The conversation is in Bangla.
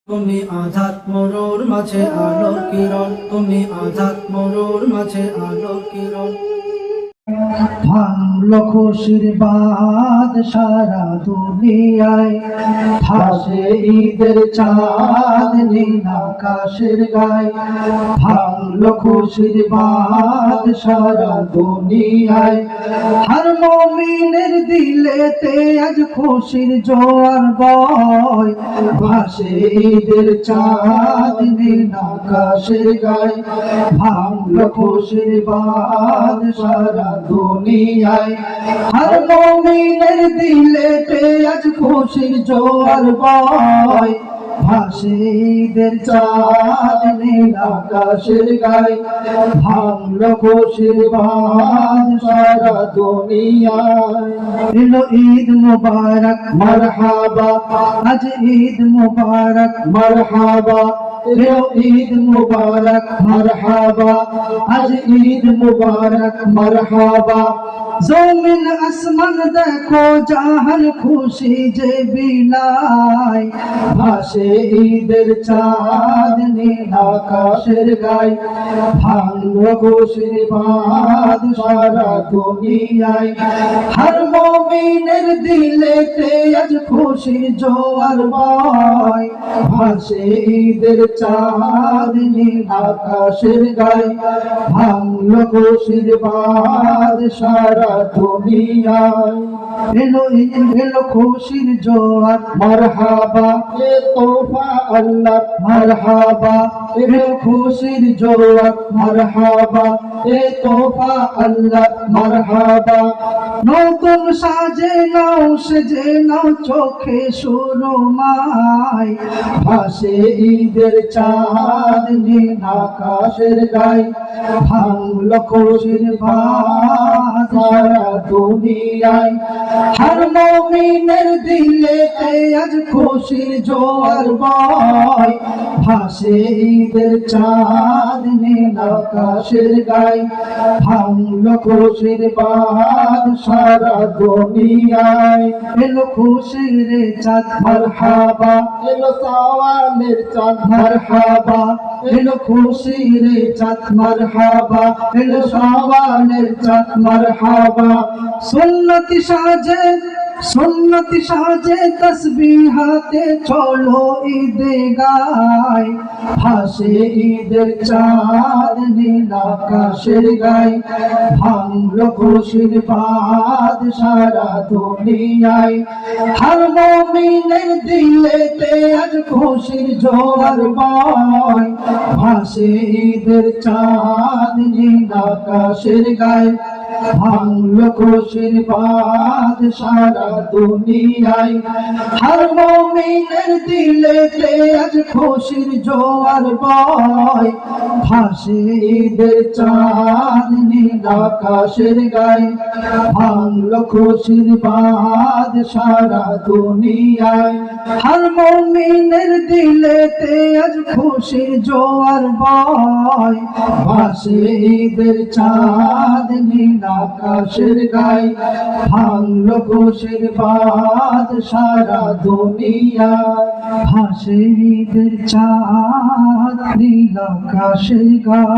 তুমি আজাদ মরুর মাঝে আলোর কিরণ, তুমি আজাদ মরুর মাঝে আলোর কিরণ। ভাঙলো খুশির বাদ সারা দুনিয়ায়, ভাসে ঈদের চাঁদ নীল আকাশের গায়ে। ভাঙলো খুশির বাদ সারা দুনিয়ায়, হর মুমিনের দিলেতে আজ খুশির জোয়ার বয়। ভাসে ঈদের চাঁদ নীল আকাশের গায়ে, ভাঙলো খুশির বাদ সারা দুনিয়ায়। হর মুমিনের দিলেতে আজ খুশির জোয়ার বয়। ভাসে ঈদের চাঁদ নীল আকাশের গায়ে, ভাঙলো খুশির বাঁধ সারা দুনিয়ায়। এলো ঈদ মুবারক মারহাবা, আজ ঈদ মুবারক মারহাবা। এলো ঈদ মুবারক মারহাবা, আজ ঈদ মুবারক মারহাবা। জমিন আসমান দেখো জাহান খুশি যে বিলায়। ভাসে ঈদের চাঁদ নীল আকাশের গায়ে, ভাঙলো খুশির বাঁধ সারা দুনিয়ায়। হর মুমিনের দিলেতে আজ খুশির জোয়ার বয়। ভাসে ঈদের চাঁদ নীল আকাশের গায়ে, ভাঙলো খুশির বাঁধ সারা দুনিয়ায়। এলো এলো খুশির জোয়ার মারহাবা, এ তোফা আল্লাহ মারহাবা। এলো খুশির জোয়ার মারহাবা, এ তোফা আল্লাহ মারহাবা। নতুন সাজে নাও সেজে নাও চোখে সুরমায়। ভাসে ঈদের চাঁদ নীল আকাশের গায়ে, ভাঙলো খুশির বাঁধ সারা দুনিয়ায়। হর মুমিনের দিলেতে আজ খুশির জোয়ার বয়। ভাসে ঈদের চাঁদ নীল আকাশের গায়ে, ভাঙলো খুশির বাঁধ সারা দুনিয়ায়। এলো খুশির চাঁদ মারহাবা, এলো সাওয়ালের চাঁদ মারহাবা। এলো খুশির চাঁদ মারহাবা, এলো সাওয়ালের চাঁদ মারহাবা। সুন্নতি সাজে তসবিহাতে চলো ঈদে গায়। ভাসে ঈদের চাঁদ নীল আকাশের গায়ে, ভাঙলো খুশির বাঁধ সারা দুনিয়ায়। হর মুমিনের দিলেতে আজ খুশির জোয়ার বয়। ভাসে ঈদের চাঁদ নীল আকাশের গায়ে, ভাঙলো খুশির বাঁধ সারা দুনিয়ায়। হর মুমিনের দিলেতে আজ খুশির জোয়ার বয়। ভাসে ঈদের চাঁদ নীল আকাশের গায়ে, ভাঙলো খুশির বাঁধ সারা দুনিয়ায়। হর মুমিনের দিলেতে আজ খুশির জোয়ার বয়। ভাসে ঈদের চাঁদ নীল আকাশের গায়ে, ভাঙলো খুশির বাঁধ সারা দুনিয়ায়। ভাসে ঈদের চাঁদ নীল আকাশের গায়ে।